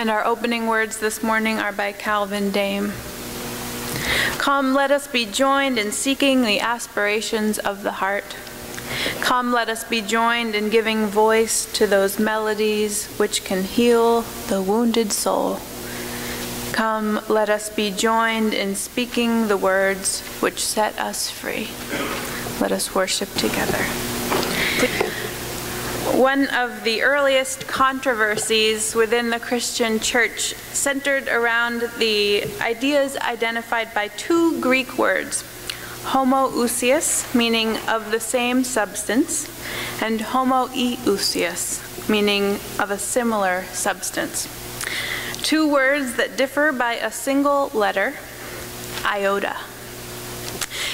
And our opening words this morning are by Calvin Dame. Come, let us be joined in seeking the aspirations of the heart. Come, let us be joined in giving voice to those melodies which can heal the wounded soul. Come, let us be joined in speaking the words which set us free. Let us worship together. One of the earliest controversies within the Christian church centered around the ideas identified by two Greek words, homoousios, meaning of the same substance, and homoiousios, meaning of a similar substance. Two words that differ by a single letter, iota.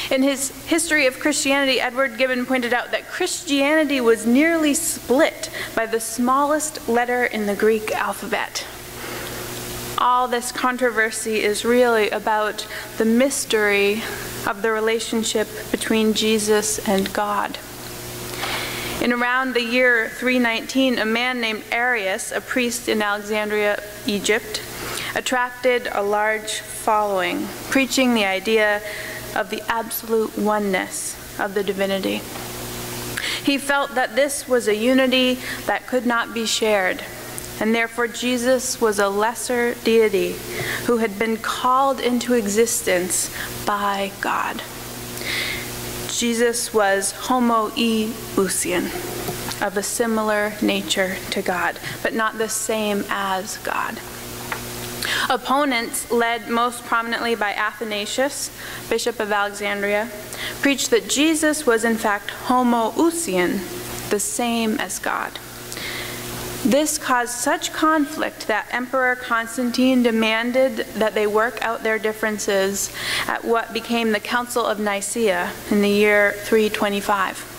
In his History of Christianity, Edward Gibbon pointed out that Christianity was nearly split by the smallest letter in the Greek alphabet. All this controversy is really about the mystery of the relationship between Jesus and God. In around the year 319, a man named Arius, a priest in Alexandria, Egypt, attracted a large following, preaching the idea of the absolute oneness of the divinity. He felt that this was a unity that could not be shared, and therefore Jesus was a lesser deity who had been called into existence by God. Jesus was homoiousian, of a similar nature to God, but not the same as God. Opponents, led most prominently by Athanasius, Bishop of Alexandria, preached that Jesus was in fact homoousian, the same as God. This caused such conflict that Emperor Constantine demanded that they work out their differences at what became the Council of Nicaea in the year 325.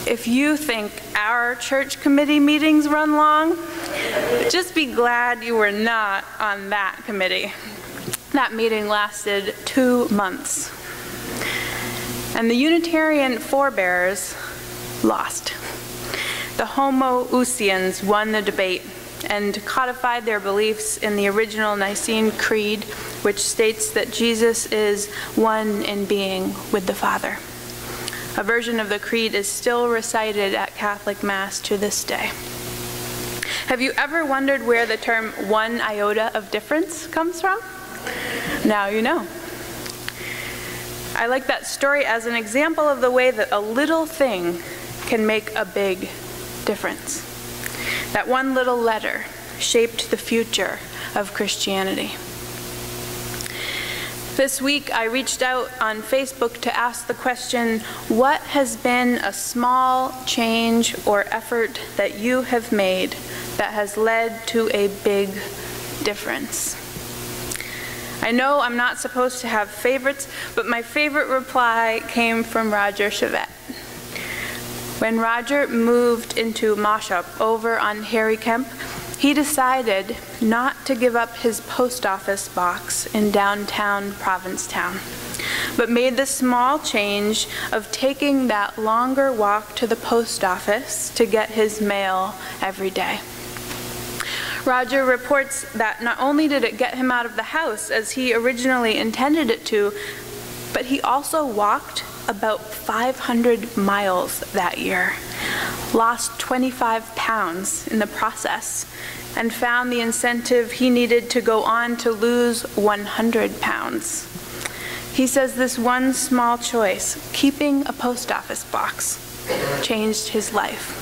If you think our church committee meetings run long, just be glad you were not on that committee. That meeting lasted 2 months. And the Unitarian forebears lost. The homoousians won the debate and codified their beliefs in the original Nicene Creed, which states that Jesus is one in being with the Father. A version of the creed is still recited at Catholic Mass to this day. Have you ever wondered where the term one iota of difference comes from? Now you know. I like that story as an example of the way that a little thing can make a big difference. That one little letter shaped the future of Christianity. This week, I reached out on Facebook to ask the question, what has been a small change or effort that you have made that has led to a big difference? I know I'm not supposed to have favorites, but my favorite reply came from Roger Chevette. When Roger moved into Moshop over on Harry Kemp, he decided not to give up his post office box in downtown Provincetown, but made the small change of taking that longer walk to the post office to get his mail every day. Roger reports that not only did it get him out of the house as he originally intended it to, but he also walked about 500 miles that year, lost 25 pounds in the process, and found the incentive he needed to go on to lose 100 pounds. He says this one small choice, keeping a post office box, changed his life.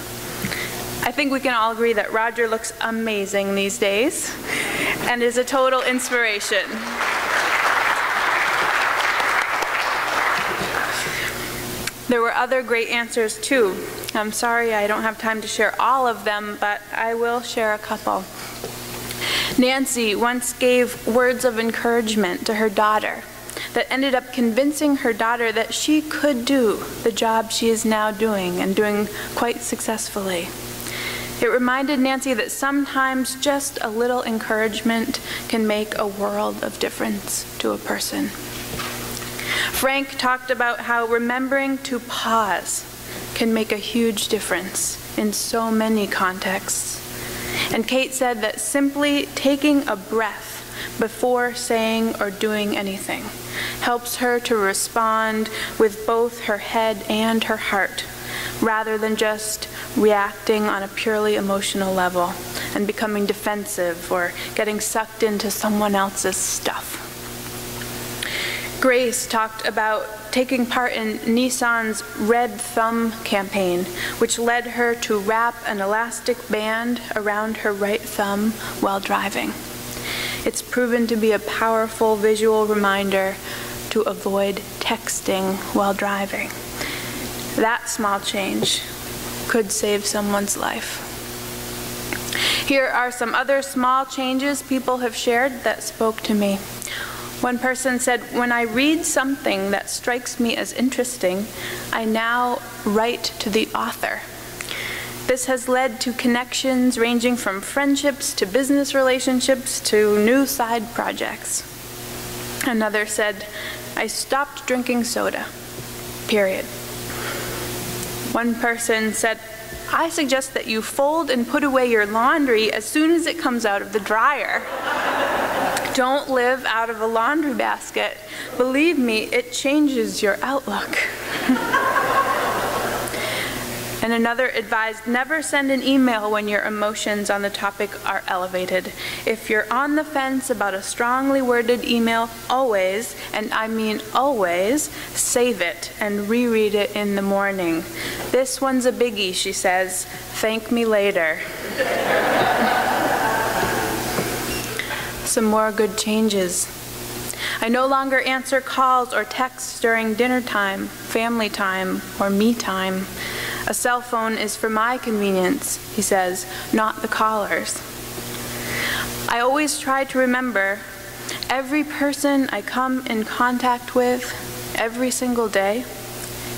I think we can all agree that Roger looks amazing these days and is a total inspiration. There were other great answers too. I'm sorry I don't have time to share all of them, but I will share a couple. Nancy once gave words of encouragement to her daughter that ended up convincing her daughter that she could do the job she is now doing and doing quite successfully. It reminded Nancy that sometimes just a little encouragement can make a world of difference to a person. Frank talked about how remembering to pause can make a huge difference in so many contexts. And Kate said that simply taking a breath before saying or doing anything helps her to respond with both her head and her heart, rather than just reacting on a purely emotional level and becoming defensive or getting sucked into someone else's stuff. Grace talked about taking part in Nissan's Red Thumb campaign, which led her to wrap an elastic band around her right thumb while driving. It's proven to be a powerful visual reminder to avoid texting while driving. That small change could save someone's life. Here are some other small changes people have shared that spoke to me. One person said, "When I read something that strikes me as interesting, I now write to the author. This has led to connections ranging from friendships to business relationships to new side projects." Another said, "I stopped drinking soda, period." One person said, "I suggest that you fold and put away your laundry as soon as it comes out of the dryer. Don't live out of a laundry basket. Believe me, it changes your outlook." And another advised, "Never send an email when your emotions on the topic are elevated. If you're on the fence about a strongly worded email, always, and I mean always, save it and reread it in the morning. This one's a biggie," she says. "Thank me later." Some more good changes. "I no longer answer calls or texts during dinner time, family time, or me time. A cell phone is for my convenience," he says, "not the caller's. I always try to remember every person I come in contact with every single day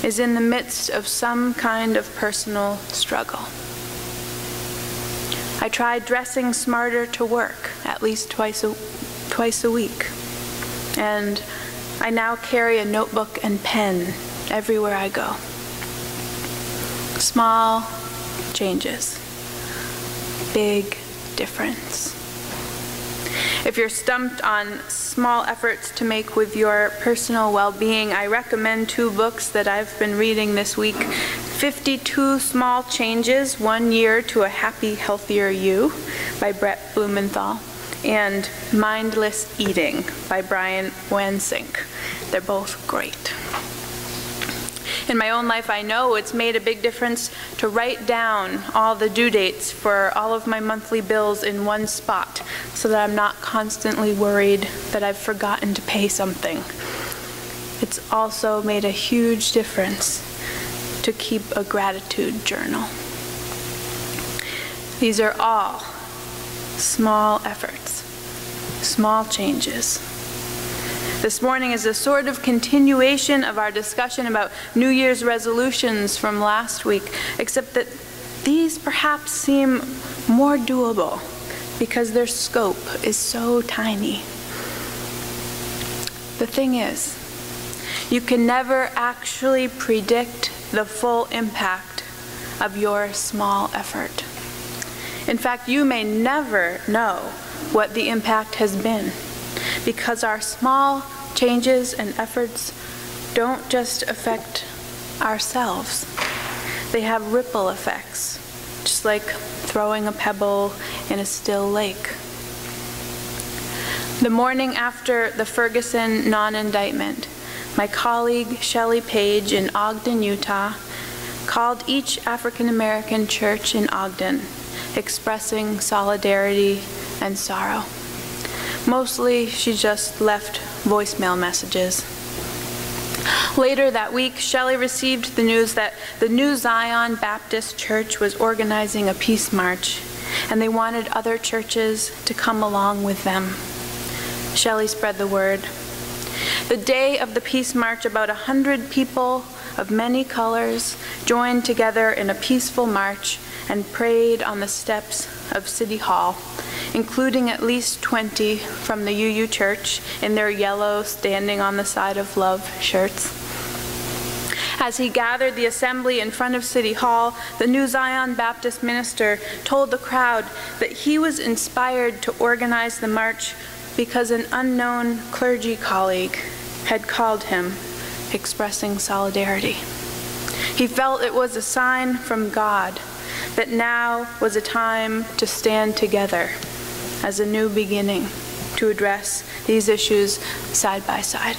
is in the midst of some kind of personal struggle. I try dressing smarter to work at least twice a week. And I now carry a notebook and pen everywhere I go." Small changes, big difference. If you're stumped on small efforts to make with your personal well-being, I recommend two books that I've been reading this week: 52 Small Changes, 1 Year to a Happy, Healthier You by Brett Blumenthal, and Mindless Eating by Brian Wansink. They're both great. In my own life, I know it's made a big difference to write down all the due dates for all of my monthly bills in one spot so that I'm not constantly worried that I've forgotten to pay something. It's also made a huge difference to keep a gratitude journal. These are all small efforts, small changes. This morning is a sort of continuation of our discussion about New Year's resolutions from last week, except that these perhaps seem more doable because their scope is so tiny. The thing is, you can never actually predict the full impact of your small effort. In fact, you may never know what the impact has been, because our small changes and efforts don't just affect ourselves. They have ripple effects, just like throwing a pebble in a still lake. The morning after the Ferguson non-indictment, my colleague Shelley Page in Ogden, Utah, called each African American church in Ogden, expressing solidarity and sorrow. Mostly, she just left voicemail messages. Later that week, Shelley received the news that the New Zion Baptist Church was organizing a peace march, and they wanted other churches to come along with them. Shelley spread the word. The day of the peace march, about 100 people of many colors joined together in a peaceful march and prayed on the steps of City Hall, including at least 20 from the UU Church in their yellow Standing on the Side of Love shirts. As he gathered the assembly in front of City Hall, the New Zion Baptist minister told the crowd that he was inspired to organize the march because an unknown clergy colleague had called him, expressing solidarity. He felt it was a sign from God that now was a time to stand together as a new beginning to address these issues side by side.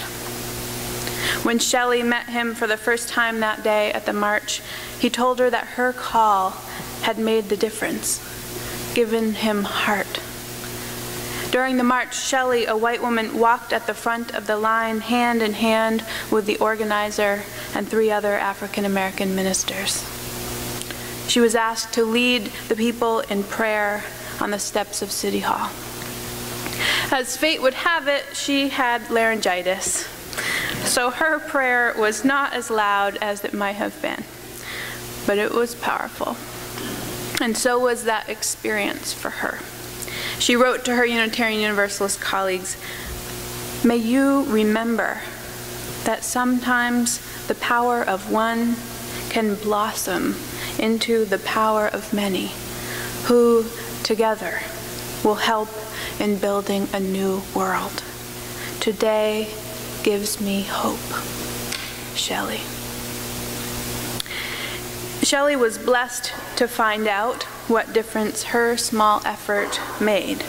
When Shelley met him for the first time that day at the march, he told her that her call had made the difference, given him heart. During the march, Shelley, a white woman, walked at the front of the line hand in hand with the organizer and 3 other African American ministers. She was asked to lead the people in prayer on the steps of City Hall. As fate would have it, she had laryngitis, so her prayer was not as loud as it might have been, but it was powerful. And so was that experience for her. She wrote to her Unitarian Universalist colleagues, "May you remember that sometimes the power of one can blossom into the power of many, who together will help in building a new world. Today gives me hope." Shelley. Shelley was blessed to find out what difference her small effort made.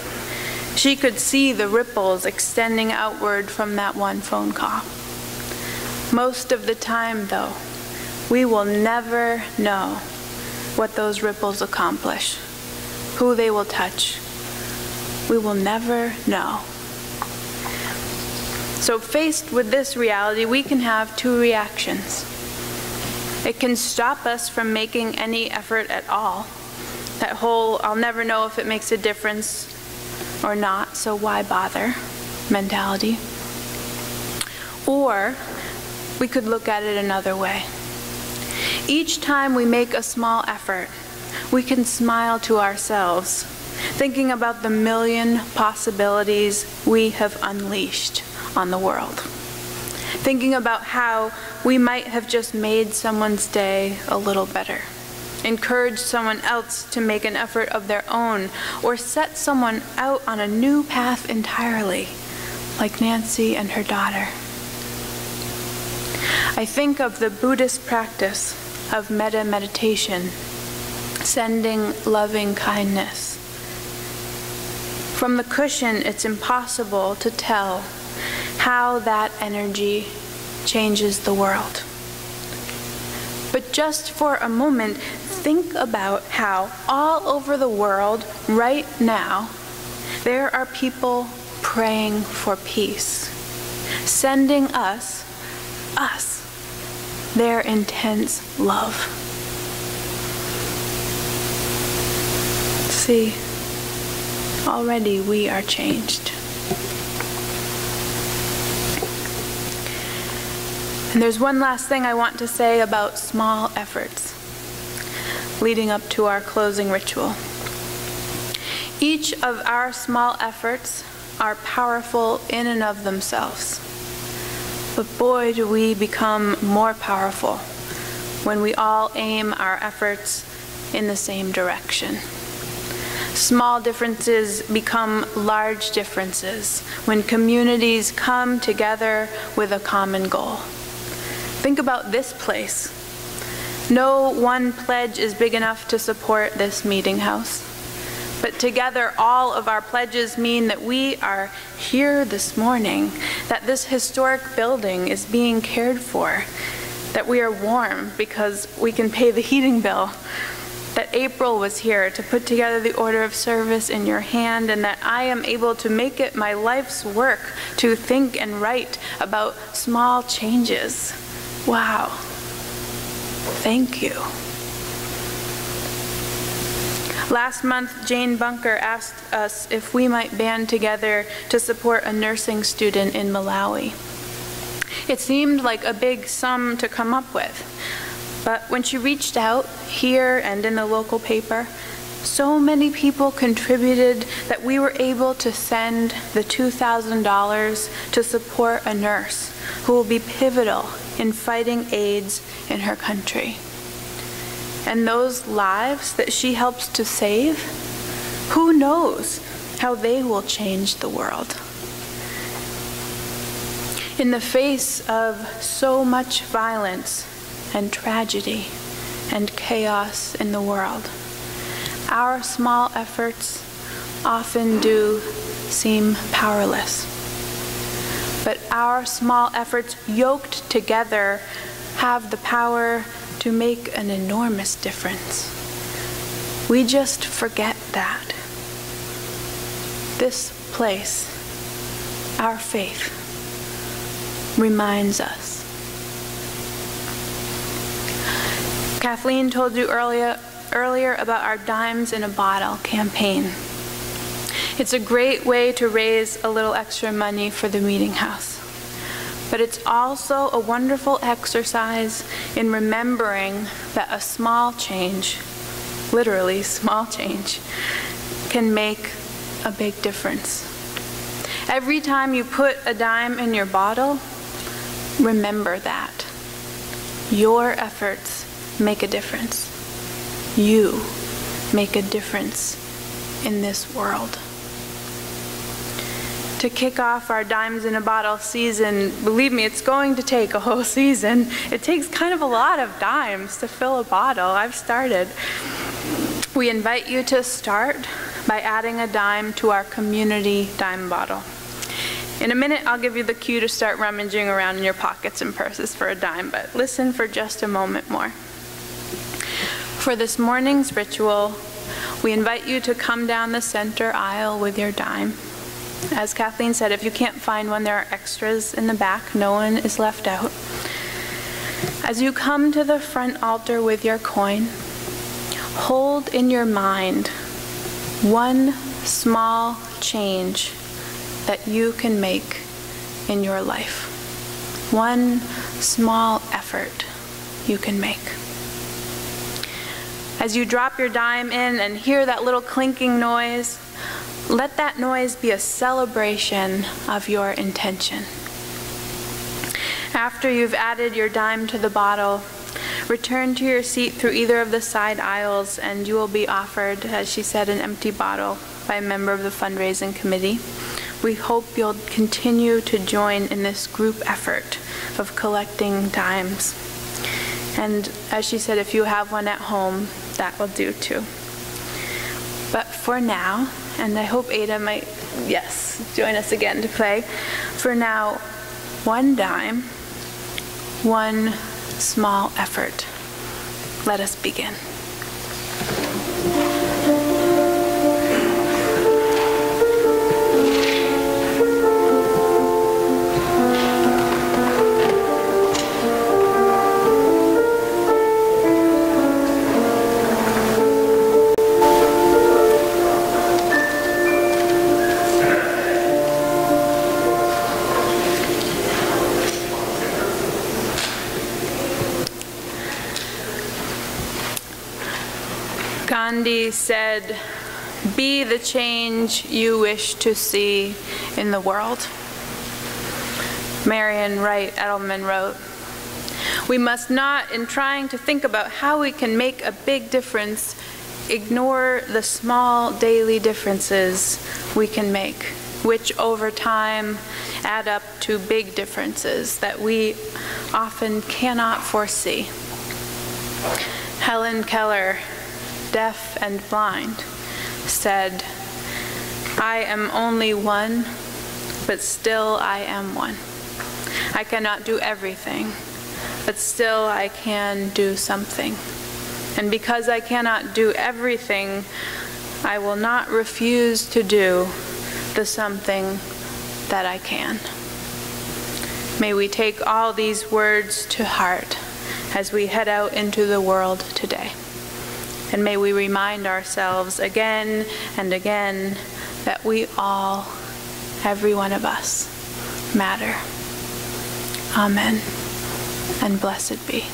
She could see the ripples extending outward from that one phone call. Most of the time, though, we will never know what those ripples accomplish, who they will touch. We will never know. So faced with this reality, we can have 2 reactions. It can stop us from making any effort at all. That whole, I'll never know if it makes a difference or not, so why bother mentality. Or we could look at it another way. Each time we make a small effort, we can smile to ourselves, thinking about the million possibilities we have unleashed on the world. Thinking about how we might have just made someone's day a little better, encouraged someone else to make an effort of their own, or set someone out on a new path entirely, like Nancy and her daughter. I think of the Buddhist practice of metta meditation, sending loving kindness. From the cushion, it's impossible to tell how that energy changes the world. But just for a moment, think about how all over the world right now, there are people praying for peace, sending us, their intense love. See, already we are changed. And there's one last thing I want to say about small efforts, leading up to our closing ritual. Each of our small efforts are powerful in and of themselves. But boy, do we become more powerful when we all aim our efforts in the same direction. Small differences become large differences when communities come together with a common goal. Think about this place. No one pledge is big enough to support this meeting house. But together, all of our pledges mean that we are here this morning, that this historic building is being cared for, that we are warm because we can pay the heating bill, that April was here to put together the order of service in your hand, and that I am able to make it my life's work to think and write about small changes. Wow. Thank you. Last month, Jane Bunker asked us if we might band together to support a nursing student in Malawi. It seemed like a big sum to come up with, but when she reached out here and in the local paper, so many people contributed that we were able to send the $2,000 to support a nurse who will be pivotal in fighting AIDS in her country. And those lives that she helps to save, who knows how they will change the world. In the face of so much violence and tragedy and chaos in the world, our small efforts often do seem powerless. But our small efforts yoked together have the power to make an enormous difference. We just forget that. This place, our faith, reminds us. Kathleen told you earlier about our Dimes in a Bottle campaign. It's a great way to raise a little extra money for the meeting house. But it's also a wonderful exercise in remembering that a small change, literally small change, can make a big difference. Every time you put a dime in your bottle, remember that. Your efforts make a difference. You make a difference in this world. To kick off our Dimes in a Bottle season, believe me, it's going to take a whole season. It takes kind of a lot of dimes to fill a bottle. I've started. We invite you to start by adding a dime to our community dime bottle. In a minute, I'll give you the cue to start rummaging around in your pockets and purses for a dime, but listen for just a moment more. For this morning's ritual, we invite you to come down the center aisle with your dime. As Kathleen said, if you can't find one, there are extras in the back. No one is left out. As you come to the front altar with your coin, hold in your mind one small change that you can make in your life. One small effort you can make. As you drop your dime in and hear that little clinking noise, let that noise be a celebration of your intention. After you've added your dime to the bottle, return to your seat through either of the side aisles and you will be offered, as she said, an empty bottle by a member of the fundraising committee. We hope you'll continue to join in this group effort of collecting dimes. And as she said, if you have one at home, that will do too. But for now, and I hope Ada might, join us again to play. For now, one dime, one small effort. Let us begin. Gandhi said, "Be the change you wish to see in the world." Marian Wright Edelman wrote, "We must not, in trying to think about how we can make a big difference, ignore the small daily differences we can make, which over time add up to big differences that we often cannot foresee." Helen Keller, deaf and blind, said, "I am only one, but still I am one. I cannot do everything, but still I can do something. And because I cannot do everything, I will not refuse to do the something that I can." May we take all these words to heart as we head out into the world today. And may we remind ourselves again and again that we all, every one of us, matter. Amen, and blessed be.